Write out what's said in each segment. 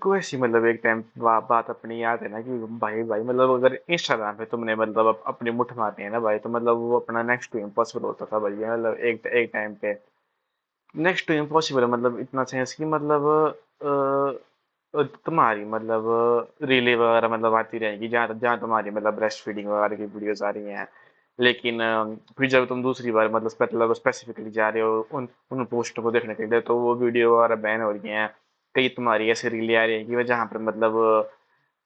को ऐसी मतलब एक टाइम बात अपनी याद है ना कि भाई भाई मतलब अगर इंस्टाग्राम पे तुमने मतलब अपनी मुठ मारनी है ना भाई, तो मतलब वो अपना नेक्स्ट टू इम्पॉसिबल होता था भाई, मतलब एक एक टाइम पे नेक्स्ट टू इम्पॉसिबल मतलब इतना सेंस कि मतलब तुम्हारी मतलब रीलें वगैरह मतलब आती रहेंगी जहाँ जहाँ तुम्हारी मतलब ब्रेस्ट फीडिंग वगैरह की वीडियोस आ रही हैं। लेकिन फिर जब तुम दूसरी बार मतलब स्पेसिफिकली जा रहे हो उन उन पोस्टों को देखने के लिए, तो वो वीडियो वगैरह बैन हो रही हैं। कई तुम्हारी ऐसी रीलें आ रही हैं कि वह जहाँ पर मतलब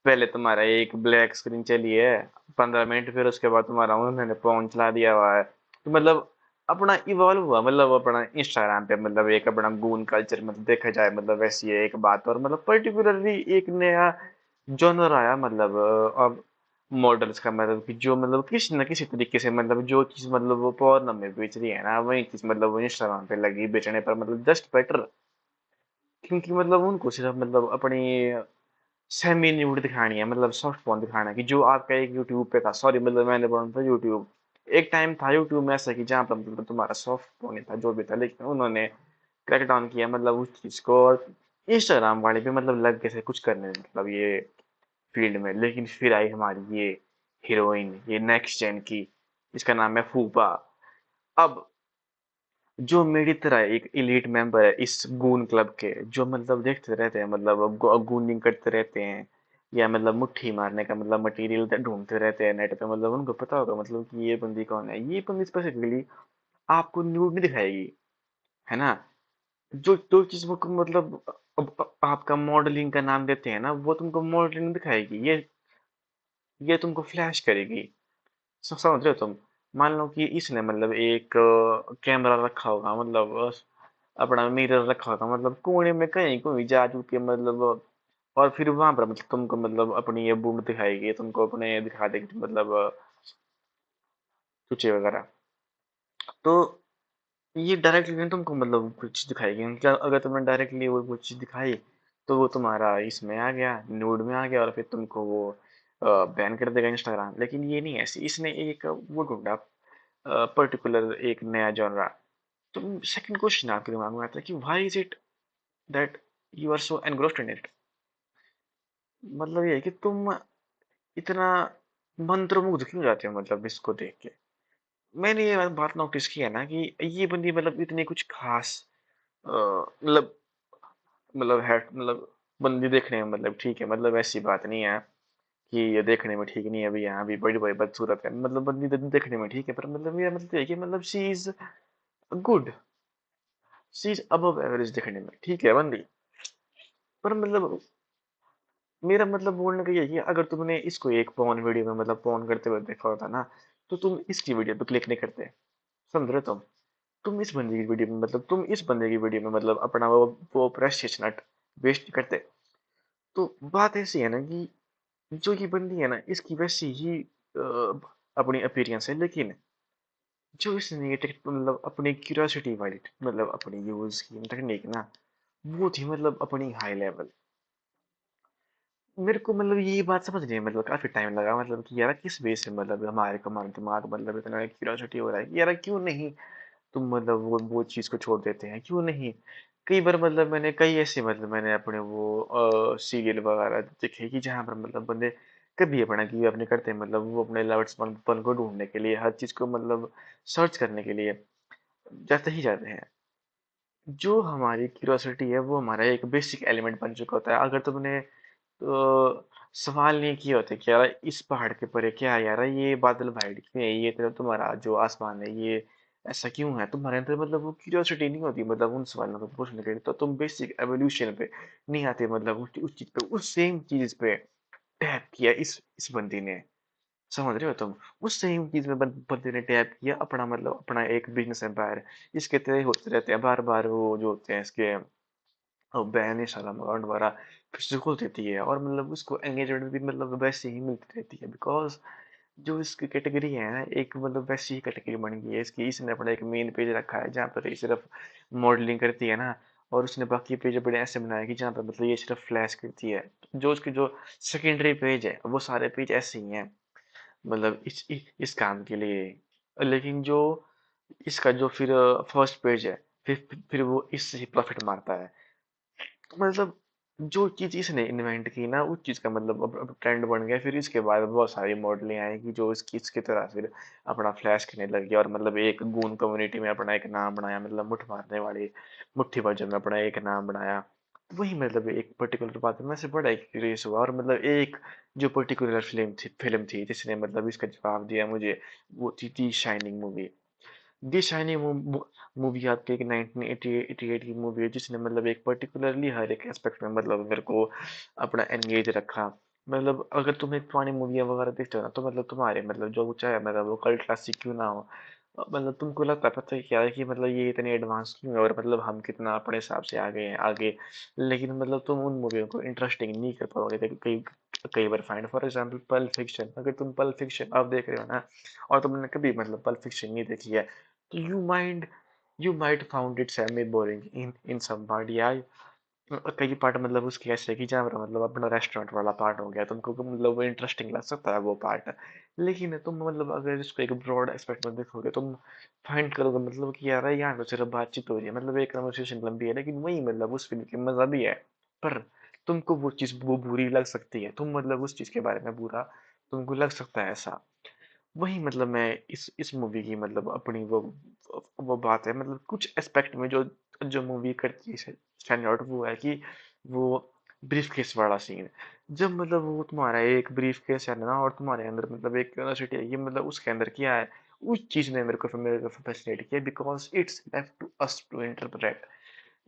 पहले तुम्हारा एक ब्लैक स्क्रीन चली है 15 मिनट, फिर उसके बाद तुम्हारा उन्होंने फोन चला दिया हुआ है। तो मतलब अपना इवॉल्व हुआ मतलब अपना इंस्टाग्राम पे मतलब एक अपना गून कल्चर मतलब देखा जाए मतलब वैसी है एक बात, और मतलब पर्टिकुलरली एक नया जॉनर आया मतलब अब मॉडल्स का मतलब कि जो मतलब किसी न किसी तरीके से मतलब जो चीज़ मतलब वो पोर्न में बेच रही है ना, वही चीज़ मतलब वो इंस्टाग्राम पे लगी बेचने पर मतलब जस्ट बेटर। क्योंकि मतलब उनको सिर्फ मतलब अपनी सेमी न्यूड दिखानी है, मतलब सॉफ्ट पॉर्न दिखाना है कि जो आपका एक यूट्यूब पे था, सॉरी मतलब मैंने बोला था यूट्यूब, एक टाइम था यूट्यूब में ऐसा कि जहाँ पर मतलब तुम्हारा सॉफ्ट पॉर्न था जो भी था, लेकिन उन्होंने क्रैक डाउन किया मतलब उस चीज़ को, और इंस्टाग्राम वाले भी मतलब लग गए थे कुछ करने मतलब ये फील्ड में। लेकिन फिर आई हमारी ये हीरोइन, ये नेक्स्ट जेन की, इसका नाम है फूफा। अब जो मेरी तरह एक इलीट मेंबर है इस गून क्लब के, जो मतलब देखते रहते हैं मतलब गूनिंग करते रहते हैं, या मतलब मुट्ठी मारने का मतलब मटेरियल ढूंढते रहते हैं नेट पे, मतलब उनको पता होगा मतलब कि ये बंदी कौन है। ये बंदी स्पेसिफिकली आपको न्यूड नहीं दिखाएगी, है ना। जो जो चीज वो मतलब आपका मॉडलिंग का नाम देते हैं ना, वो तुमको मॉडलिंग दिखाएगी, ये तुमको फ्लैश करेगी। समझ रहे हो तुम। मान लो कि इसने मतलब एक कैमरा रखा होगा मतलब अपना मिरर रखा होगा मतलब कोने में कहीं कोई जा के मतलब, और फिर वहां पर मतलब तुमको मतलब अपनी ये बूम दिखाएगी, तुमको अपने दिखा देगी मतलब चूचे वगैरह। तो ये डायरेक्टली नहीं तुमको मतलब कुछ दिखाएगी, क्या अगर तुमने डायरेक्टली वो कुछ चीज दिखाई, तो वो तुम्हारा इसमें आ गया, न्यूड में आ गया, और फिर तुमको वो बैन कर देगा इंस्टाग्राम। लेकिन ये नहीं है ऐसी, इसने एक वो ढूंढा पर्टिकुलर एक नया जॉनरा। तो सेकंड क्वेश्चन आपके दिमाग में आता है कि why is it that you are so engrossed in it. मतलब ये है कि तुम इतना मंत्रमुग्ध क्यों जाते हो मतलब इसको देख के। मैंने ये बात नोटिस की है ना कि ये बंदी मतलब इतनी कुछ खास मतलब है मतलब बंदी देखने में मतलब ठीक है, मतलब ऐसी बात नहीं है कि ये देखने में ठीक नहीं है अभी, यहाँ भी बड़ी बड़ी बदसूरत है, मतलब बंदी तो देखने में ठीक है, पर मतलब ये मतलब ये है कि मतलब she is good, she is above average दिखने में, ठीक है बंदी। पर मतलब मेरा मतलब बोलने का ये है कि अगर तुमने इसको एक पॉर्न वीडियो में मतलब पॉर्न करते हुए देखा होता ना, तो तुम इसकी वीडियो पे क्लिक नहीं करते। समझ रहे हो तुम इस बंदे की वीडियो में मतलब तुम इस बंदे की वीडियो में मतलब अपना वो प्रेशियस नट वेस्ट करते। तो बात ऐसी है ना कि जो ये बंदी है ना, इसकी वैसी ही अपनी अपीयरेंस है, लेकिन जो इसने ये मतलब अपनी क्यूरियोसिटी वाली मतलब अपनी यूज की टेक्निक ना, वो थी मतलब अपनी हाई लेवल। मेरे को मतलब ये बात समझने में मतलब काफी टाइम लगा मतलब कि यार किस बेस से मतलब हमारे दिमाग मतलब इतना क्यूरियोसिटी हो रहा है कि यार क्यों नहीं तुम मतलब वो चीज को छोड़ देते हैं, क्यों नहीं। कई बार मतलब मैंने कई ऐसे मतलब मैंने अपने वो सीरियल वगैरह देखे कि जहाँ पर मतलब बंदे कभी अपना गिव अप नहीं करते, मतलब वो अपने लवर्स पन को ढूंढने के लिए हर चीज को मतलब सर्च करने के लिए जाते ही जाते हैं। जो हमारी क्यूरियोसिटी है वो हमारा एक बेसिक एलिमेंट बन चुका होता है। अगर तुमने सवाल नहीं किए होते कि यार इस पहाड़ के परे क्या है, यार ये बादल वाइड क्यों है, ये तो तुम्हारा जो आसमान है ये ऐसा क्यों है, तुम्हारे अंदर मतलब वो क्यूरियोसिटी नहीं होती मतलब उन सवालों को पूछने के लिए, तो तुम बेसिक एवोल्यूशन पे नहीं आते मतलब उस चीज पे, उस सेम चीज पे टैप किया इस बंदी ने। समझ रहे हो तुम। उस सेम चीज में बंदे ने टैप किया अपना मतलब अपना एक बिजनेस एम्पायर। इसके तरह होते रहते हैं बार बार वो जो होते हैं इसके बैन इंस्टाग्राम अकाउंट वगैरह फिर से खोल देती है, और मतलब उसको एंगेजमेंट भी मतलब वैसे ही मिलती रहती है, बिकॉज जो इसकी कैटेगरी है ना एक मतलब वैसी ही कैटेगरी बन गई है इसकी। इसने अपना एक मेन पेज रखा है जहाँ पर ये सिर्फ मॉडलिंग करती है ना, और उसने बाकी पेज बड़े ऐसे बनाए कि जहाँ पर मतलब ये सिर्फ फ्लैश करती है। जो उसके जो सेकेंडरी पेज है वो सारे पेज ऐसे ही हैं मतलब इस काम के लिए। लेकिन जो इसका जो फिर फर्स्ट पेज है, फिर वो इससे ही प्रॉफिट मारता है। तो मतलब जो चीज़ इसने इन्वेंट की ना उस चीज़ का मतलब अब ट्रेंड बन गया। फिर इसके बाद बहुत सारी मॉडलें आएँगी जो इसकी तरह फिर अपना फ्लैश करने लगी और मतलब एक गून कम्युनिटी में अपना एक नाम बनाया, मतलब मुठ मारने वाले मुट्ठी भजन में अपना एक नाम बनाया। तो वही मतलब एक पर्टिकुलर बात है, मैं से बड़ा एक क्यूरियस हुआ और मतलब एक जो पर्टिकुलर फ़िल्म थी जिसने मतलब इसका जवाब दिया मुझे, वो थी शाइनिंग मूवी। दी शाइनिंग मूवी आपके एक 1988 की मूवी है जिसने मतलब एक पर्टिकुलरली हर एक एस्पेक्ट में मतलब मेरे को अपना एंगेज रखा। मतलब अगर तुम एक पुरानी मूवियाँ वगैरह देखते हो ना तो मतलब तुम्हारे मतलब जो चाहे मतलब वो कल्ट क्लासिक क्यों ना हो, मतलब तुमको लगता है पता है क्या है कि मतलब ये इतने एडवांस क्यों है और मतलब हम कितना अपने हिसाब से आगे हैं आगे। लेकिन मतलब तुम उन मूवियों को इंटरेस्टिंग नहीं कर पाओगे कई कई बार find for example pulp fiction, अगर तुम पल्प फिक्शन आप देख रहे हो ना और तुमने कभी मतलब पल्प फिक्शन नहीं देखी है तो you might found it semi boring in some part, yeah. कई पार्ट मतलब उसके ऐसे कि जहाँ पर मतलब अपना रेस्टोरेंट वाला पार्ट हो गया तुमको मतलब वो इंटरेस्टिंग लग सकता है वो पार्ट। लेकिन तुम मतलब अगर इसको एक ब्रॉड एस्पेक्ट में देखोगे तुम फाइंड करोगे मतलब कि यार यहाँ तो सिर्फ बातचीत हो रही है, मतलब एक कन्वर्सेशन लंबी है लेकिन वही मतलब उस फिल्म की मजा भी है। पर तुमको वो चीज़ वो बुरी लग सकती है, तुम मतलब उस चीज़ के बारे में बुरा तुमको लग सकता है ऐसा। वही मतलब मैं इस मूवी की मतलब अपनी वो बात है मतलब कुछ एस्पेक्ट में जो जो मूवी करती है स्टैंड आउट वो है कि वो ब्रीफ केस वाला सीन, जब मतलब वो तुम्हारा एक ब्रीफ केस है ना और तुम्हारे अंदर मतलब एक क्यूरियोसिटी है ये मतलब उसके अंदर क्या है, उस चीज ने मेरे को फैसिनेट किया because it's left to us to interpret.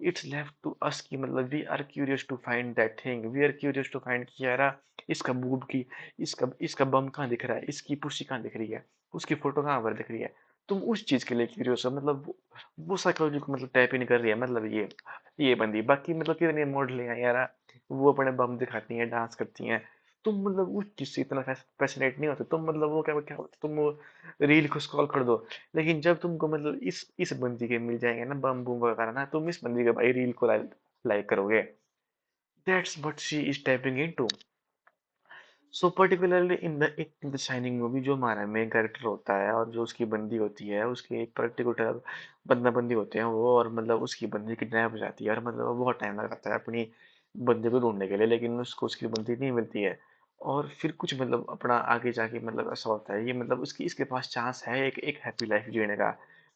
It's left to us की मतलब we are curious to find that thing, we are curious to find कि यार इसका बूब की इसका इसका बम कहाँ दिख रहा है, इसकी पुशी कहाँ दिख रही है, उसकी फोटो कहाँ पर दिख रही है। तुम उस चीज के लिए क्यूरियस हो मतलब वो साइकोलॉजी को मतलब टैप इन कर रही है मतलब ये बंदी बाकी मतलब कितने मॉडल हैं यार, वो अपने बम दिखाती हैं डांस करती हैं। तुम मतलब उस चीज से इतना फैसिनेट नहीं होते तुम, मतलब वो क्या क्या होता तुम वो रील को स्क्रॉल कर दो। लेकिन जब तुमको मतलब इस बंदी के मिल जाएंगे ना बम बूम वगैरह ना तुम इस बंदी के भाई रील को लाइक करोगे। That's what she is tapping into. So particularly in the shining movie जो हमारा मेन कैरेक्टर होता है और जो उसकी बंदी होती है उसके एक पर्टिकुलर बंदा बंदी होते हैं वो, और मतलब उसकी बंदी किडनैप हो जाती है और मतलब वो बहुत टाइम लगाता है अपनी बंदे को ढूंढने के लिए लेकिन उसको उसकी बंदी नहीं मिलती है। और फिर कुछ मतलब अपना आगे जाके मतलब ऐसा होता है ये मतलब उसकी इसके पास चांस है एक एक हैप्पी लाइफ जीने का।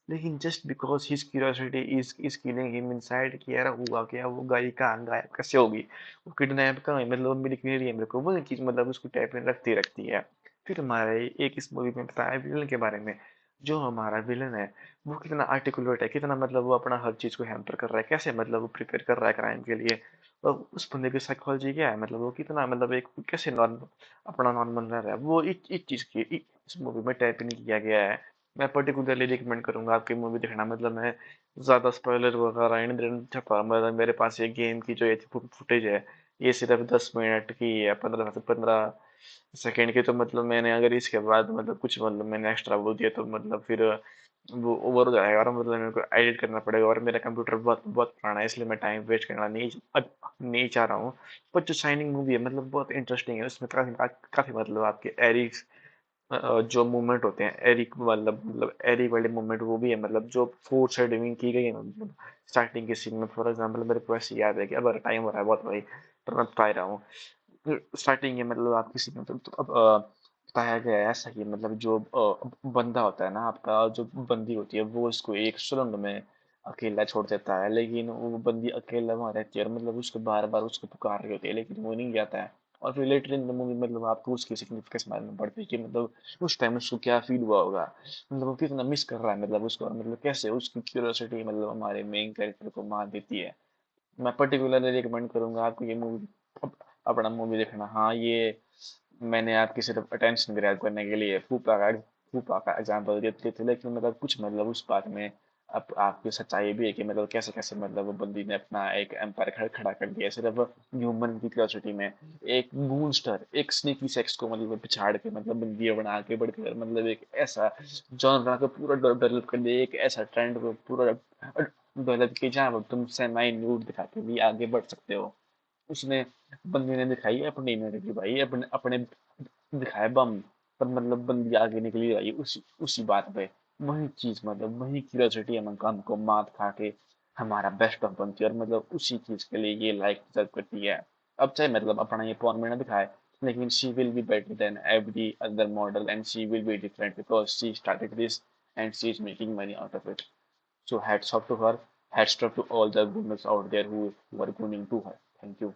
लेकिन just because his curiosity is killing him inside कि यार हुआ क्या, वो गाय कहाँ गायब कैसे होगी, वो किडनैप कहाँ है मतलब मेरी क्वेरी है मेरे को वो चीज़ मतलब उसको टैप में रखती है। फिर हमारे एक इस मूवी में बताया विलन के बारे में, जो हमारा विलन है वो कितना आर्टिकुलेट है, कितना मतलब वो अपना हर चीज़ को हैम्पर कर रहा है, कैसे मतलब वो प्रिपेयर कर रहा है क्राइम के लिए। और उस बंदे की साइकोलॉजी क्या है मतलब वो कितना मतलब एक कैसे नॉर्मल अपना नॉर्मल रह रहा है वो इस चीज़ की इस मूवी में टैप इन किया गया है। मैं पर्टिकुलरली रिकमेंड करूंगा आपकी मूवी देखना, मतलब मैं ज़्यादा स्पॉइलर वगैरह नहीं देना चाहता, मतलब मेरे पास ये गेम की जो ये फुटेज है ये सिर्फ 10 मिनट की है, 15 से 15 सेकेंड की, तो मतलब मैंने अगर इसके बाद मतलब कुछ मतलब मैंने एक्स्ट्रा बोल दिया तो मतलब फिर वो ओवर हो जाएगा और मतलब मेरे को एडिट करना पड़ेगा और मेरा कंप्यूटर बहुत बहुत पुराना है इसलिए मैं टाइम वेस्ट करना नहीं चाह रहा हूँ। पर जो शाइनिंग मूवी है मतलब बहुत इंटरेस्टिंग है, उसमें काफ़ी काफ़ी मतलब आपके एरिक्स जो मूवमेंट होते हैं एरिक मतलब एरिक वाले मूवमेंट वो भी है, मतलब जो फोर शेडोइंग की गई है मतलब स्टार्टिंग के सीन में फॉर एग्जांपल मेरे को ऐसे याद है कि अब टाइम हो रहा है बहुत भाई पर मैं बता ही रहा हूँ। स्टार्टिंग में मतलब आपकी सीन में तो अब बताया गया है ऐसा कि मतलब जो बंदा होता है ना आपका जो बंदी होती है वो उसको एक सुरंग में अकेला छोड़ देता है, लेकिन वो बंदी अकेला वहां रहती है और मतलब उसको बार बार उसको पुकार रही होती है लेकिन वो नहीं जाता है। और फिर लेटर इन द मूवी मतलब आपको उसकी सिग्निफिकेंस मालूम पड़ती है कि मतलब उस टाइम उसको क्या फील हुआ होगा, मतलब वो कितना मिस कर रहा है मतलब उसको, और मतलब कैसे उसकी क्यूरियोसिटी मतलब हमारे मेन कैरेक्टर को मार देती है। मैं पर्टिकुलरली रिकमेंड करूंगा आपको ये मूवी अपना मूवी देखना। हाँ ये मैंने आपकी सिर्फ अटेंशन ग्रैब करने के लिए फूफा का एग्जाम्पल देते थे लेकिन मतलब कुछ मतलब उस बात में अब आपकी सच्चाई भी है कि मतलब कैसे कैसे मतलब वो बंदी ने अपना एक एम्पायर खड़ा कर दिया सिर्फ ह्यूमन की क्यूरियोसिटी में। एक मूनस्टर एक स्नीकी सेक्स को मतलब पिछाड़ के मतलब बंदी बना के बढ़कर मतलब एक ऐसा जॉनरा को पूरा डेवलप कर दिया, एक ऐसा ट्रेंड को पूरा डेवलप किया जहाँ पर तुम सेमी न्यूड दिखा के भी आगे बढ़ सकते हो। उसने बंदे ने दिखाई अपनी इम्यूनिटी भाई अपने अपने दिखाया बम, पर मतलब बंदी आगे निकली रही उसी उसी बात पे। वही चीज मतलब वही क्यूरियोसिटी हमको हमको मात खा के हमारा बेस्ट ऑफ बनती है, और मतलब उसी चीज के लिए ये लाइक डिजर्व करती है। अब चाहे मतलब अपना ये पॉन में ना दिखाए, लेकिन she will be better than every other model and she will be different because she started this and she is making money out of it. So hats off to her. Hats off to all the women out there who are going to her. Thank you.